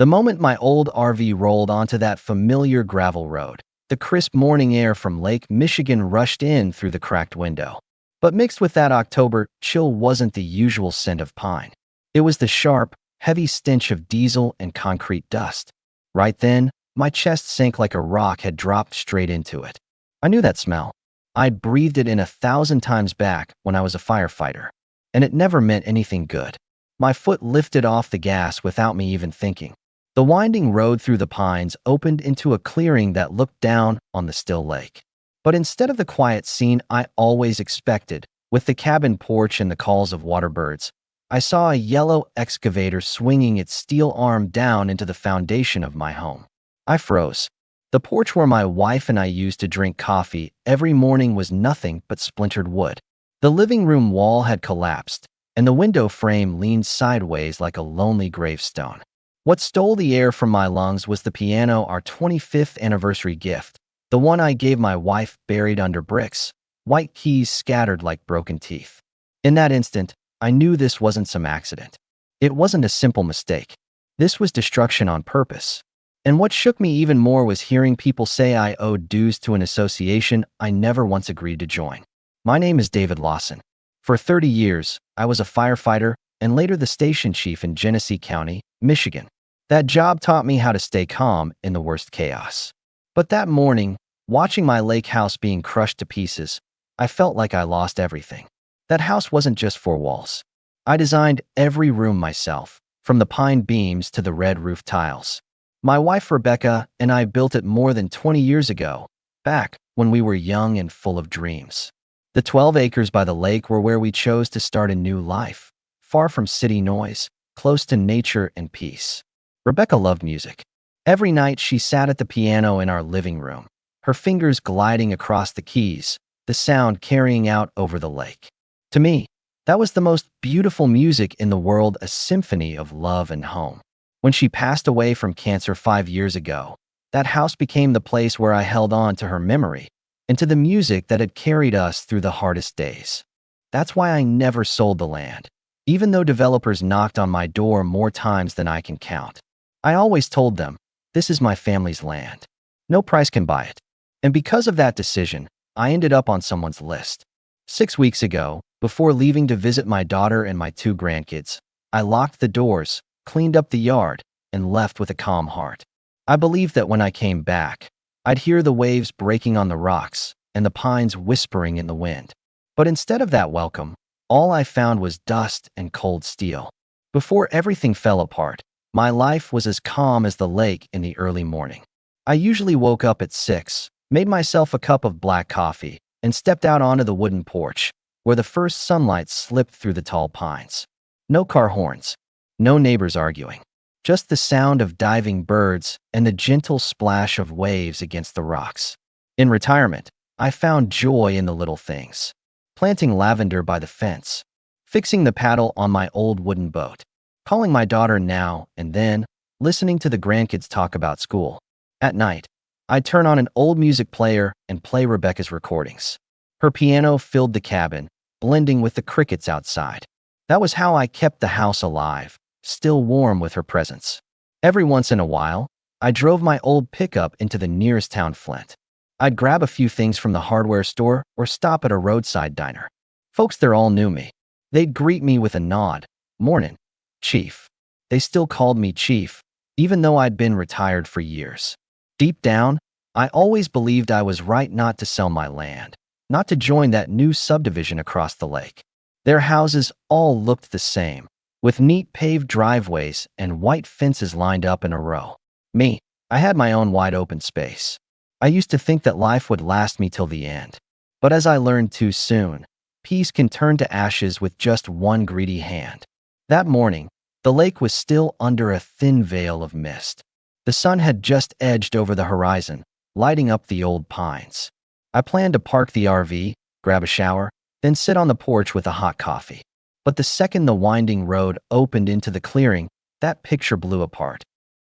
The moment my old RV rolled onto that familiar gravel road, the crisp morning air from Lake Michigan rushed in through the cracked window. But mixed with that October chill wasn't the usual scent of pine. It was the sharp, heavy stench of diesel and concrete dust. Right then, my chest sank like a rock had dropped straight into it. I knew that smell. I'd breathed it in 1,000 times back when I was a firefighter, and it never meant anything good. My foot lifted off the gas without me even thinking. The winding road through the pines opened into a clearing that looked down on the still lake. But instead of the quiet scene I always expected, with the cabin porch and the calls of water birds, I saw a yellow excavator swinging its steel arm down into the foundation of my home. I froze. The porch where my wife and I used to drink coffee every morning was nothing but splintered wood. The living room wall had collapsed, and the window frame leaned sideways like a lonely gravestone. What stole the air from my lungs was the piano, our 25th anniversary gift, the one I gave my wife buried under bricks, white keys scattered like broken teeth. In that instant, I knew this wasn't some accident. It wasn't a simple mistake. This was destruction on purpose. And what shook me even more was hearing people say I owed dues to an association I never once agreed to join. My name is David Lawson. For 30 years, I was a firefighter and later the station chief in Genesee County, Michigan. That job taught me how to stay calm in the worst chaos. But that morning, watching my lake house being crushed to pieces, I felt like I lost everything. That house wasn't just four walls. I designed every room myself, from the pine beams to the red roof tiles. My wife Rebecca and I built it more than 20 years ago, back when we were young and full of dreams. The 12 acres by the lake were where we chose to start a new life, far from city noise, close to nature and peace. Rebecca loved music. Every night she sat at the piano in our living room, her fingers gliding across the keys, the sound carrying out over the lake. To me, that was the most beautiful music in the world, a symphony of love and home. When she passed away from cancer 5 years ago, that house became the place where I held on to her memory and to the music that had carried us through the hardest days. That's why I never sold the land, even though developers knocked on my door more times than I can count. I always told them, this is my family's land. No price can buy it. And because of that decision, I ended up on someone's list. 6 weeks ago, before leaving to visit my daughter and my 2 grandkids, I locked the doors, cleaned up the yard, and left with a calm heart. I believed that when I came back, I'd hear the waves breaking on the rocks and the pines whispering in the wind. But instead of that welcome, all I found was dust and cold steel. Before everything fell apart, my life was as calm as the lake in the early morning. I usually woke up at 6, made myself a cup of black coffee, and stepped out onto the wooden porch, where the first sunlight slipped through the tall pines. No car horns, no neighbors arguing. Just the sound of diving birds and the gentle splash of waves against the rocks. In retirement, I found joy in the little things. Planting lavender by the fence, fixing the paddle on my old wooden boat, calling my daughter now and then, listening to the grandkids talk about school. At night, I'd turn on an old music player and play Rebecca's recordings. Her piano filled the cabin, blending with the crickets outside. That was how I kept the house alive, still warm with her presence. Every once in a while, I drove my old pickup into the nearest town, Flint. I'd grab a few things from the hardware store or stop at a roadside diner. Folks there all knew me. They'd greet me with a nod. "Mornin', Chief." They still called me Chief, even though I'd been retired for years. Deep down, I always believed I was right not to sell my land, not to join that new subdivision across the lake. Their houses all looked the same, with neat paved driveways and white fences lined up in a row. Me, I had my own wide open space. I used to think that life would last me till the end. But as I learned too soon, peace can turn to ashes with just one greedy hand. That morning, the lake was still under a thin veil of mist. The sun had just edged over the horizon, lighting up the old pines. I planned to park the RV, grab a shower, then sit on the porch with a hot coffee. But the second the winding road opened into the clearing, that picture blew apart.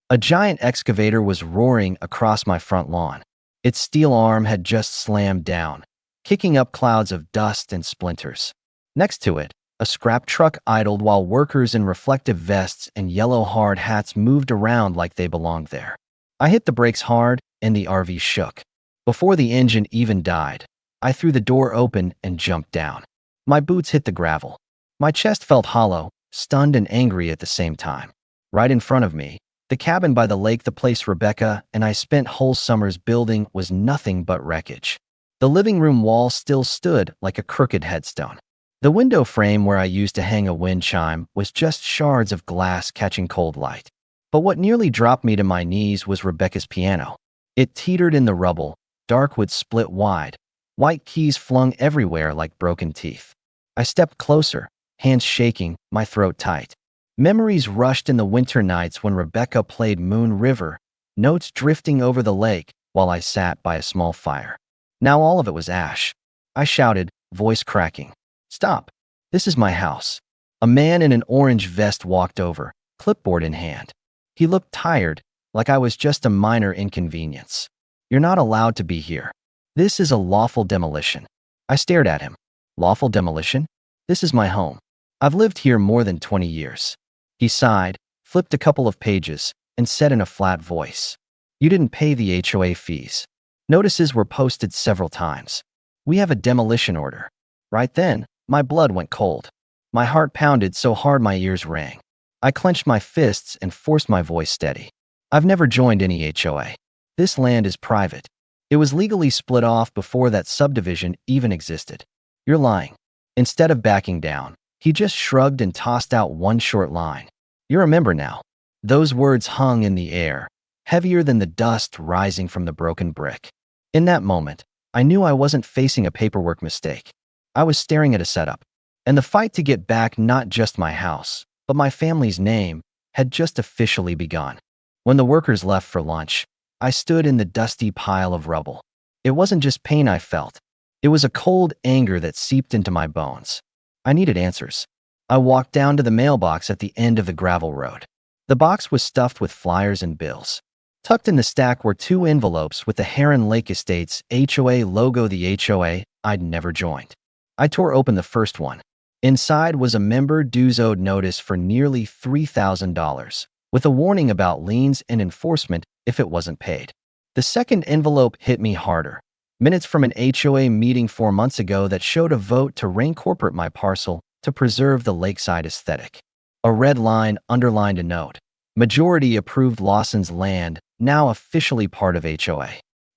A giant excavator was roaring across my front lawn. Its steel arm had just slammed down, kicking up clouds of dust and splinters. Next to it, A scrap truck idled while workers in reflective vests and yellow hard hats moved around like they belonged there. I hit the brakes hard, and the RV shook. Before the engine even died, I threw the door open and jumped down. My boots hit the gravel. My chest felt hollow, stunned and angry at the same time. Right in front of me, the cabin by the lake, the place Rebecca and I spent whole summers building, was nothing but wreckage. The living room wall still stood like a crooked headstone. The window frame where I used to hang a wind chime was just shards of glass catching cold light. But what nearly dropped me to my knees was Rebecca's piano. It teetered in the rubble, dark wood split wide, white keys flung everywhere like broken teeth. I stepped closer, hands shaking, my throat tight. Memories rushed in the winter nights when Rebecca played Moon River, notes drifting over the lake while I sat by a small fire. Now all of it was ash. I shouted, voice cracking. Stop. This is my house. A man in an orange vest walked over, clipboard in hand. He looked tired, like I was just a minor inconvenience. You're not allowed to be here. This is a lawful demolition. I stared at him. Lawful demolition? This is my home. I've lived here more than 20 years. He sighed, flipped a couple of pages, and said in a flat voice, You didn't pay the HOA fees. Notices were posted several times. We have a demolition order. Right then, my blood went cold. My heart pounded so hard my ears rang. I clenched my fists and forced my voice steady. I've never joined any HOA. This land is private. It was legally split off before that subdivision even existed. You're lying. Instead of backing down, he just shrugged and tossed out one short line. You're a member now. Those words hung in the air, heavier than the dust rising from the broken brick. In that moment, I knew I wasn't facing a paperwork mistake. I was staring at a setup. And the fight to get back not just my house, but my family's name, had just officially begun. When the workers left for lunch, I stood in the dusty pile of rubble. It wasn't just pain I felt. It was a cold anger that seeped into my bones. I needed answers. I walked down to the mailbox at the end of the gravel road. The box was stuffed with flyers and bills. Tucked in the stack were 2 envelopes with the Heron Lake Estates HOA logo, the HOA I'd never joined. I tore open the first one. Inside was a member dues owed notice for nearly $3,000, with a warning about liens and enforcement if it wasn't paid. The second envelope hit me harder. Minutes from an HOA meeting 4 months ago that showed a vote to reincorporate my parcel to preserve the lakeside aesthetic. A red line underlined a note. Majority approved Lawson's land, now officially part of HOA.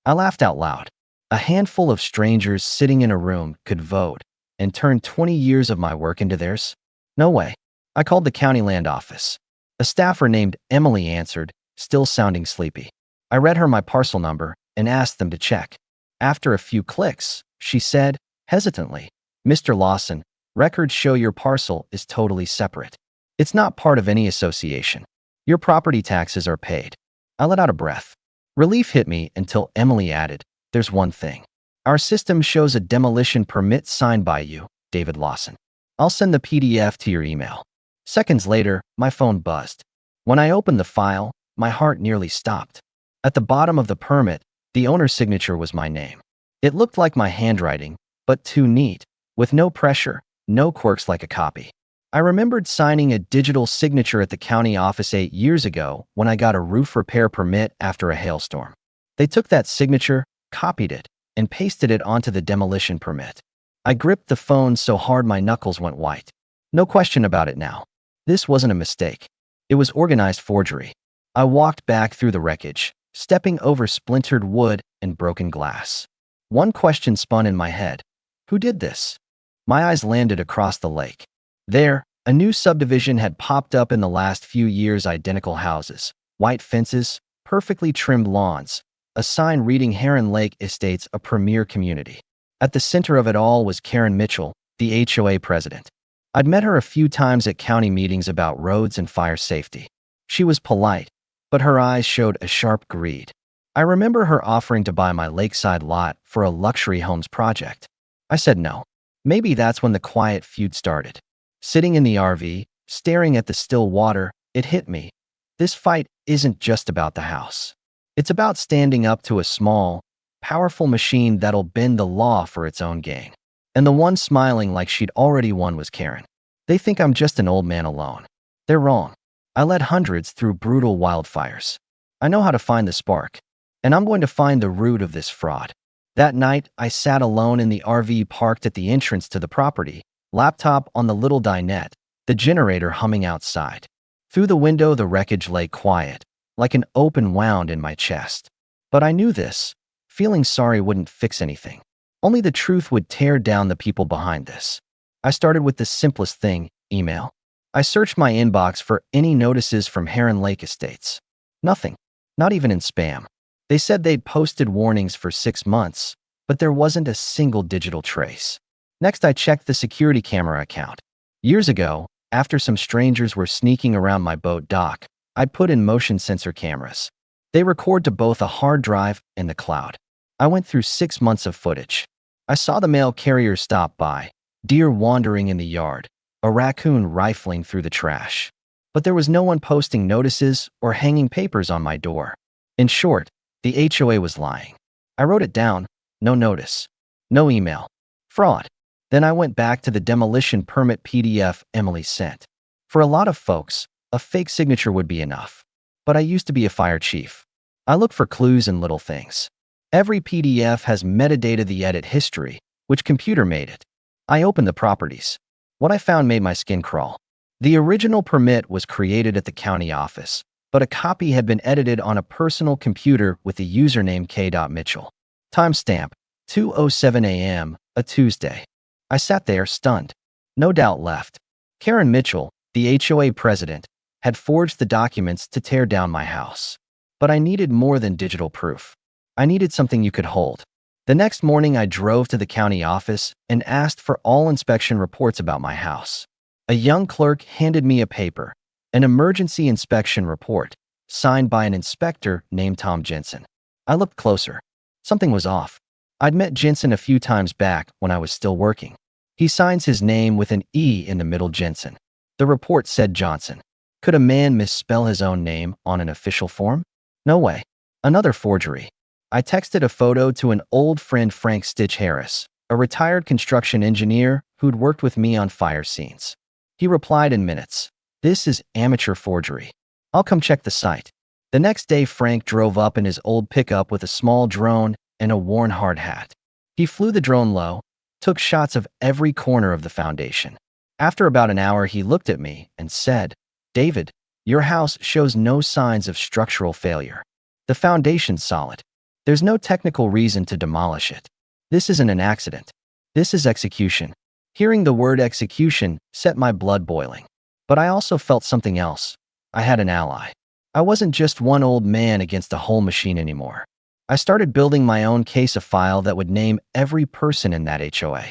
I laughed out loud. A handful of strangers sitting in a room could vote and turn 20 years of my work into theirs? No way. I called the county land office. A staffer named Emily answered, still sounding sleepy. I read her my parcel number and asked them to check. After a few clicks, she said, hesitantly, Mr. Lawson, records show your parcel is totally separate. It's not part of any association. Your property taxes are paid. I let out a breath. Relief hit me until Emily added, there's one thing. Our system shows a demolition permit signed by you, David Lawson. I'll send the PDF to your email. Seconds later, my phone buzzed. When I opened the file, my heart nearly stopped. At the bottom of the permit, the owner's signature was my name. It looked like my handwriting, but too neat, with no pressure, no quirks like a copy. I remembered signing a digital signature at the county office 8 years ago when I got a roof repair permit after a hailstorm. They took that signature, copied it, and pasted it onto the demolition permit. I gripped the phone so hard my knuckles went white. No question about it now. This wasn't a mistake. It was organized forgery. I walked back through the wreckage, stepping over splintered wood and broken glass. One question spun in my head. Who did this? My eyes landed across the lake. There, a new subdivision had popped up in the last few years, identical houses, white fences, perfectly trimmed lawns, a sign reading Heron Lake Estates, a premier community. At the center of it all was Karen Mitchell, the HOA president. I'd met her a few times at county meetings about roads and fire safety. She was polite, but her eyes showed a sharp greed. I remember her offering to buy my lakeside lot for a luxury homes project. I said no. Maybe that's when the quiet feud started. Sitting in the RV, staring at the still water, it hit me. This fight isn't just about the house. It's about standing up to a small, powerful machine that'll bend the law for its own gain. And the one smiling like she'd already won was Karen. They think I'm just an old man alone. They're wrong. I led hundreds through brutal wildfires. I know how to find the spark, and I'm going to find the root of this fraud. That night, I sat alone in the RV parked at the entrance to the property, laptop on the little dinette, the generator humming outside. Through the window, the wreckage lay quiet, like an open wound in my chest. But I knew this. Feeling sorry wouldn't fix anything. Only the truth would tear down the people behind this. I started with the simplest thing, email. I searched my inbox for any notices from Heron Lake Estates. Nothing. Not even in spam. They said they'd posted warnings for 6 months, but there wasn't a single digital trace. Next, I checked the security camera account. Years ago, after some strangers were sneaking around my boat dock, I put in motion sensor cameras. They record to both a hard drive and the cloud. I went through 6 months of footage. I saw the mail carrier stop by, deer wandering in the yard, a raccoon rifling through the trash. But there was no one posting notices or hanging papers on my door. In short, the HOA was lying. I wrote it down. No notice. No email. Fraud. Then I went back to the demolition permit PDF Emily sent. For a lot of folks, a fake signature would be enough. But I used to be a fire chief. I look for clues in little things. Every PDF has metadata, the edit history, which computer made it. I opened the properties. What I found made my skin crawl. The original permit was created at the county office, but a copy had been edited on a personal computer with the username K.Mitchell. Timestamp, 2:07 a.m., a Tuesday. I sat there, stunned. No doubt left. Karen Mitchell, the HOA president, had forged the documents to tear down my house. But I needed more than digital proof. I needed something you could hold. The next morning, I drove to the county office and asked for all inspection reports about my house. A young clerk handed me a paper, an emergency inspection report, signed by an inspector named Tom Jensen. I looked closer. Something was off. I'd met Jensen a few times back when I was still working. He signs his name with an E in the middle, Jensen. The report said Johnson. Could a man misspell his own name on an official form? No way. Another forgery. I texted a photo to an old friend, Frank Stitch Harris, a retired construction engineer who'd worked with me on fire scenes. He replied in minutes. This is amateur forgery. I'll come check the site. The next day, Frank drove up in his old pickup with a small drone and a worn hard hat. He flew the drone low, took shots of every corner of the foundation. After about an hour, he looked at me and said, "David, your house shows no signs of structural failure. The foundation's solid. There's no technical reason to demolish it. This isn't an accident. This is execution." Hearing the word execution set my blood boiling. But I also felt something else. I had an ally. I wasn't just one old man against a whole machine anymore. I started building my own case, a file that would name every person in that HOA.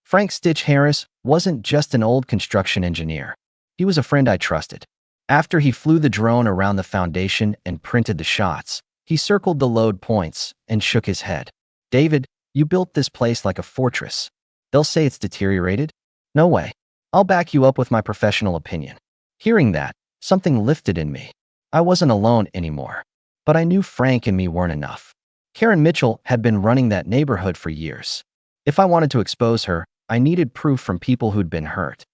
Frank Stitch Harris wasn't just an old construction engineer. He was a friend I trusted. After he flew the drone around the foundation and printed the shots, he circled the load points and shook his head. "David, you built this place like a fortress. They'll say it's deteriorated? No way. I'll back you up with my professional opinion." Hearing that, something lifted in me. I wasn't alone anymore. But I knew Frank and me weren't enough. Karen Mitchell had been running that neighborhood for years. If I wanted to expose her, I needed proof from people who'd been hurt.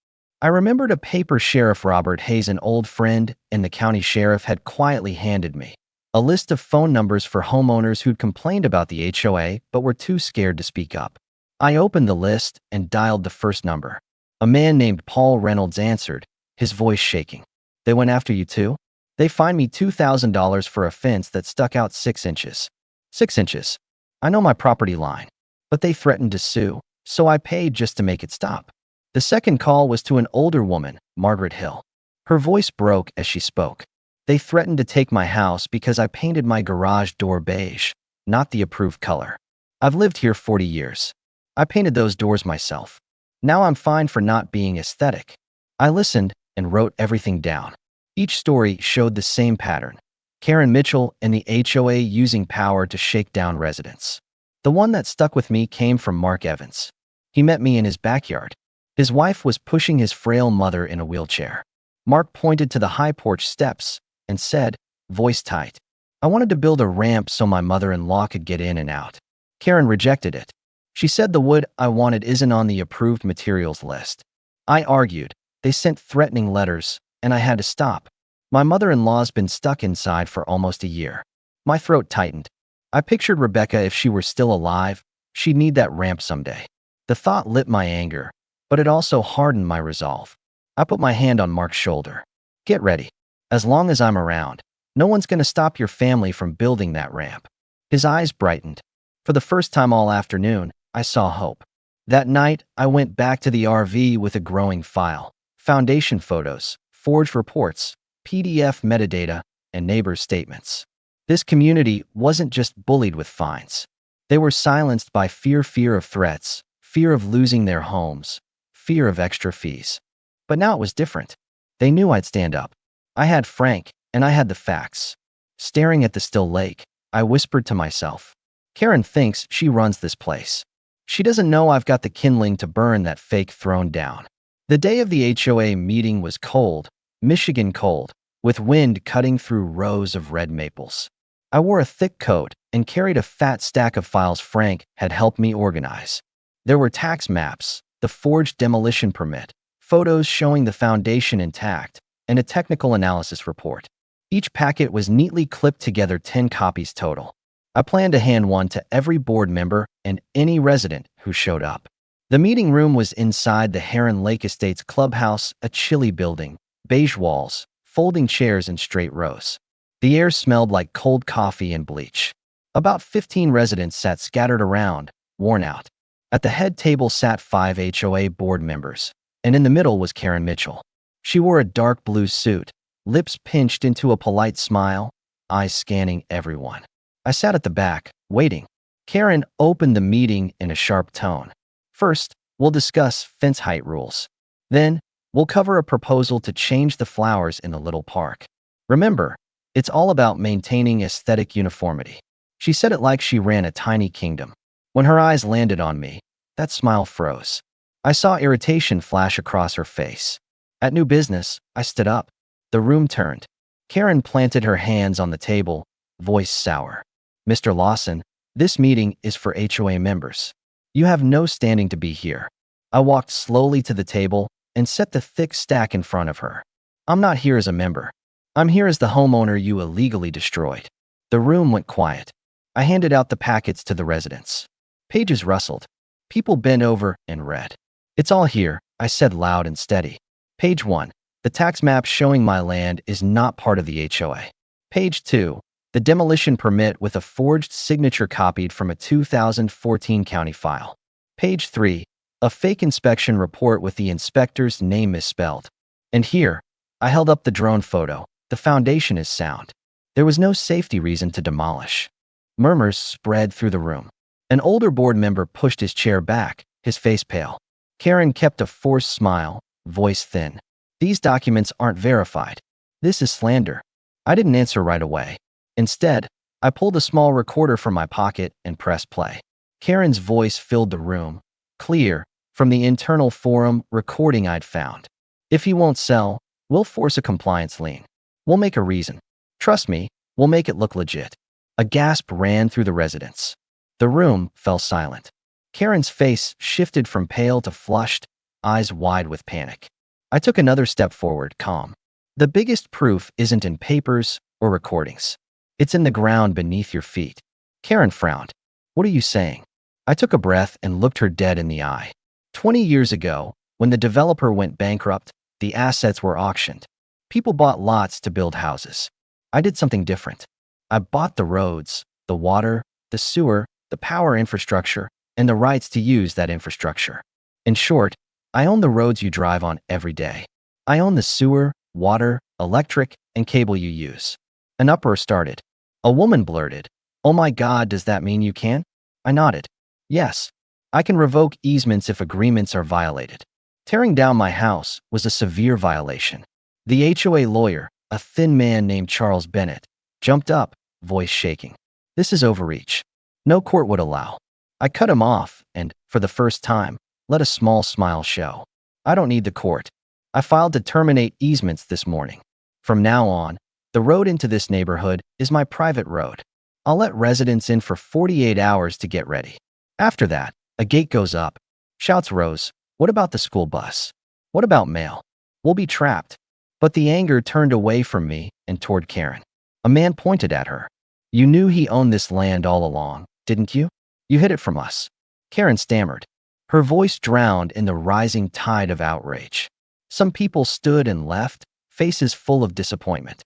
I remembered a paper Sheriff Robert Hayes, an old friend and the county sheriff, had quietly handed me. A list of phone numbers for homeowners who'd complained about the HOA but were too scared to speak up. I opened the list and dialed the first number. A man named Paul Reynolds answered, his voice shaking. "They went after you too? They fined me $2,000 for a fence that stuck out 6 inches. 6 inches. I know my property line. But they threatened to sue, so I paid just to make it stop." The second call was to an older woman, Margaret Hill. Her voice broke as she spoke. "They threatened to take my house because I painted my garage door beige, not the approved color. I've lived here 40 years. I painted those doors myself. Now I'm fined for not being aesthetic." I listened and wrote everything down. Each story showed the same pattern. Karen Mitchell and the HOA using power to shake down residents. The one that stuck with me came from Mark Evans. He met me in his backyard. His wife was pushing his frail mother in a wheelchair. Mark pointed to the high porch steps and said, voice tight, "I wanted to build a ramp so my mother-in-law could get in and out." Karen rejected it. She said the wood I wanted isn't on the approved materials list. I argued, They sent threatening letters, and I had to stop. My mother-in-law's been stuck inside for almost a year. My throat tightened. I pictured Rebecca if she were still alive. She'd need that ramp someday. The thought lit my anger, but it also hardened my resolve. I put my hand on Mark's shoulder. Get ready. As long as I'm around, no one's going to stop your family from building that ramp. His eyes brightened. For the first time all afternoon, I saw hope. That night, I went back to the RV with a growing file. Foundation photos, forged reports, PDF metadata, and neighbors' statements. This community wasn't just bullied with fines. They were silenced by fear of threats, fear of losing their homes, fear of extra fees. But now it was different. They knew I'd stand up. I had Frank, and I had the facts. Staring at the still lake, I whispered to myself, Karen thinks she runs this place. She doesn't know I've got the kindling to burn that fake throne down. The day of the HOA meeting was cold, Michigan cold, with wind cutting through rows of red maples. I wore a thick coat and carried a fat stack of files Frank had helped me organize. There were tax maps, the forged demolition permit, photos showing the foundation intact, and a technical analysis report. Each packet was neatly clipped together, 10 copies total. I planned to hand one to every board member and any resident who showed up. The meeting room was inside the Heron Lake Estates clubhouse, a chilly building, beige walls, folding chairs in straight rows. The air smelled like cold coffee and bleach. About 15 residents sat scattered around, worn out. At the head table sat 5 HOA board members, and in the middle was Karen Mitchell. She wore a dark blue suit, lips pinched into a polite smile, eyes scanning everyone. I sat at the back, waiting. Karen opened the meeting in a sharp tone. First, we'll discuss fence height rules. Then, we'll cover a proposal to change the flowers in the little park. Remember, it's all about maintaining aesthetic uniformity. She said it like she ran a tiny kingdom. When her eyes landed on me, that smile froze. I saw irritation flash across her face. At new business, I stood up. The room turned. Karen planted her hands on the table, voice sour. Mr. Lawson, this meeting is for HOA members. You have no standing to be here. I walked slowly to the table and set the thick stack in front of her. I'm not here as a member. I'm here as the homeowner you illegally destroyed. The room went quiet. I handed out the packets to the residents. Pages rustled. People bent over and read. It's all here, I said loud and steady. Page 1. The tax map showing my land is not part of the HOA. Page 2. The demolition permit with a forged signature copied from a 2014 county file. Page 3. A fake inspection report with the inspector's name misspelled. And here, I held up the drone photo. The foundation is sound. There was no safety reason to demolish. Murmurs spread through the room. An older board member pushed his chair back, his face pale. Karen kept a forced smile, voice thin. These documents aren't verified. This is slander. I didn't answer right away. Instead, I pulled a small recorder from my pocket and pressed play. Karen's voice filled the room, clear, from the internal forum recording I'd found. If he won't sell, we'll force a compliance lien. We'll make a reason. Trust me, we'll make it look legit. A gasp ran through the residents. The room fell silent. Karen's face shifted from pale to flushed, eyes wide with panic. I took another step forward, calm. The biggest proof isn't in papers or recordings. It's in the ground beneath your feet. Karen frowned. What are you saying? I took a breath and looked her dead in the eye. 20 years ago, when the developer went bankrupt, the assets were auctioned. People bought lots to build houses. I did something different. I bought the roads, the water, the sewer, the power infrastructure, and the rights to use that infrastructure. In short, I own the roads you drive on every day. I own the sewer, water, electric, and cable you use. An uproar started. A woman blurted, "Oh my God, does that mean you can?" I nodded. Yes, I can revoke easements if agreements are violated. Tearing down my house was a severe violation. The HOA lawyer, a thin man named Charles Bennett, jumped up, voice shaking. This is overreach. No court would allow. I cut him off and, for the first time, let a small smile show. I don't need the court. I filed to terminate easements this morning. From now on, the road into this neighborhood is my private road. I'll let residents in for 48 hours to get ready. After that, a gate goes up. Shouts rose. What about the school bus? What about mail? We'll be trapped. But the anger turned away from me and toward Karen. A man pointed at her. You knew he owned this land all along, didn't you? You hid it from us. Karen stammered, her voice drowned in the rising tide of outrage. Some people stood and left, faces full of disappointment.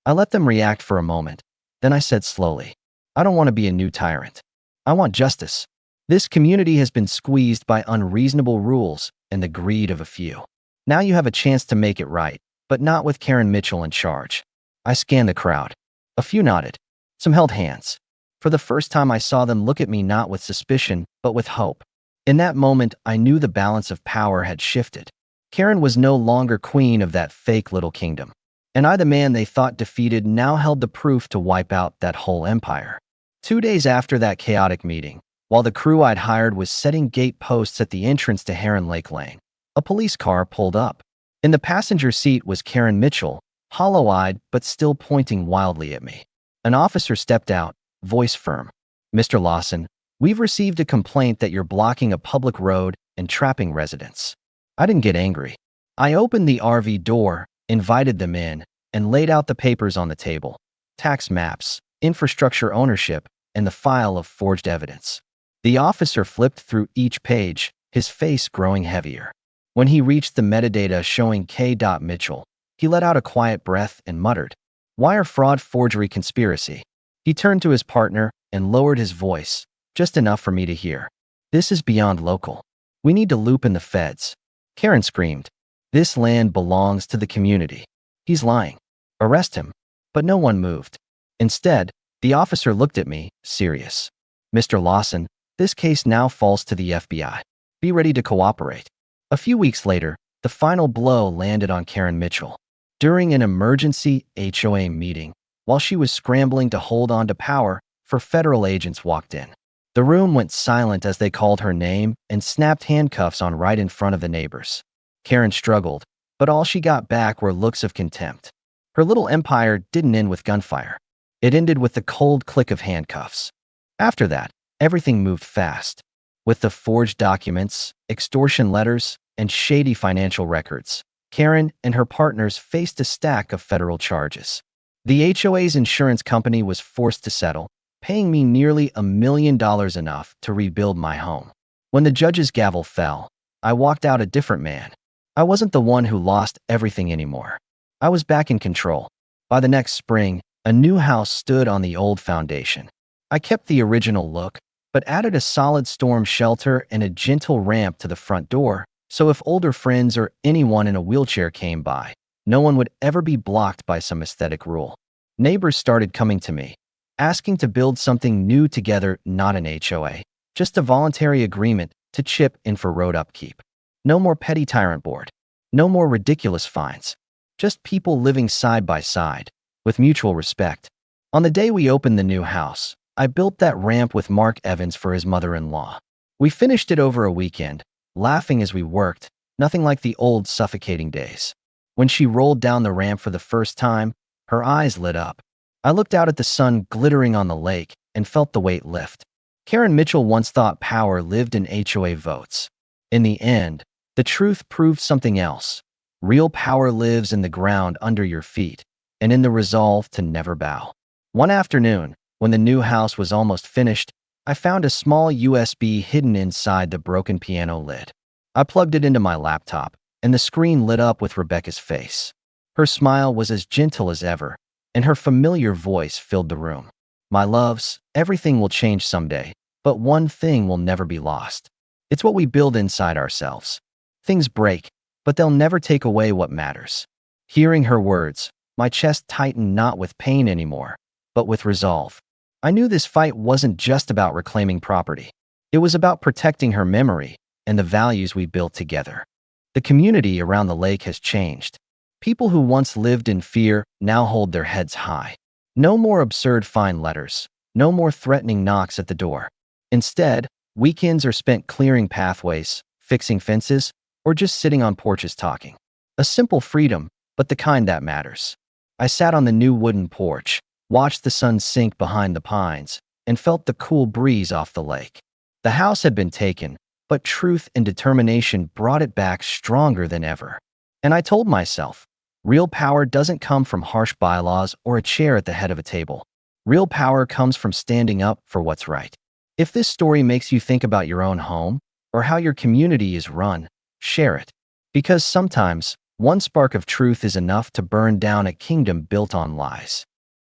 I let them react for a moment. Then I said slowly, I don't want to be a new tyrant. I want justice. This community has been squeezed by unreasonable rules and the greed of a few. Now you have a chance to make it right, but not with Karen Mitchell in charge. I scanned the crowd. A few nodded. Some held hands. For the first time I saw them look at me not with suspicion, but with hope. In that moment, I knew the balance of power had shifted. Karen was no longer queen of that fake little kingdom. And I, the man they thought defeated, now held the proof to wipe out that whole empire. 2 days after that chaotic meeting, while the crew I'd hired was setting gate posts at the entrance to Heron Lake Lane, a police car pulled up. In the passenger seat was Karen Mitchell, hollow-eyed but still pointing wildly at me. An officer stepped out, voice firm. Mr. Lawson, we've received a complaint that you're blocking a public road and trapping residents. I didn't get angry. I opened the RV door, invited them in, and laid out the papers on the table. Tax maps, infrastructure ownership, and the file of forged evidence. The officer flipped through each page, his face growing heavier. When he reached the metadata showing K. Mitchell, he let out a quiet breath and muttered, Wire fraud forgery conspiracy. He turned to his partner and lowered his voice, just enough for me to hear. This is beyond local. We need to loop in the feds. Karen screamed. This land belongs to the community. He's lying. Arrest him. But no one moved. Instead, the officer looked at me, serious. Mr. Lawson, this case now falls to the FBI. Be ready to cooperate. A few weeks later, the final blow landed on Karen Mitchell. During an emergency HOA meeting, while she was scrambling to hold on to power, four federal agents walked in. The room went silent as they called her name and snapped handcuffs on right in front of the neighbors. Karen struggled, but all she got back were looks of contempt. Her little empire didn't end with gunfire. It ended with the cold click of handcuffs. After that, everything moved fast. With the forged documents, extortion letters, and shady financial records, Karen and her partners faced a stack of federal charges. The HOA's insurance company was forced to settle, paying me nearly $1 million, enough to rebuild my home. When the judge's gavel fell, I walked out a different man. I wasn't the one who lost everything anymore. I was back in control. By the next spring, a new house stood on the old foundation. I kept the original look, but added a solid storm shelter and a gentle ramp to the front door, so if older friends or anyone in a wheelchair came by, no one would ever be blocked by some aesthetic rule. Neighbors started coming to me, asking to build something new together, not an HOA, just a voluntary agreement to chip in for road upkeep. No more petty tyrant board. No more ridiculous fines. Just people living side by side, with mutual respect. On the day we opened the new house, I built that ramp with Mark Evans for his mother-in-law. We finished it over a weekend, laughing as we worked, nothing like the old suffocating days. When she rolled down the ramp for the first time, her eyes lit up. I looked out at the sun glittering on the lake and felt the weight lift. Karen Mitchell once thought power lived in HOA votes. In the end, the truth proved something else. Real power lives in the ground under your feet and in the resolve to never bow. One afternoon, when the new house was almost finished, I found a small USB hidden inside the broken piano lid. I plugged it into my laptop, and the screen lit up with Rebecca's face. Her smile was as gentle as ever, and her familiar voice filled the room. My loves, everything will change someday, but one thing will never be lost. It's what we build inside ourselves. Things break, but they'll never take away what matters. Hearing her words, my chest tightened not with pain anymore, but with resolve. I knew this fight wasn't just about reclaiming property. It was about protecting her memory and the values we built together. The community around the lake has changed. People who once lived in fear now hold their heads high. No more absurd fine letters. No more threatening knocks at the door. Instead, weekends are spent clearing pathways, fixing fences, or just sitting on porches talking. A simple freedom, but the kind that matters. I sat on the new wooden porch, watched the sun sink behind the pines, and felt the cool breeze off the lake. The house had been taken, but truth and determination brought it back stronger than ever. And I told myself, real power doesn't come from harsh bylaws or a chair at the head of a table. Real power comes from standing up for what's right. If this story makes you think about your own home or how your community is run, share it. Because sometimes, one spark of truth is enough to burn down a kingdom built on lies.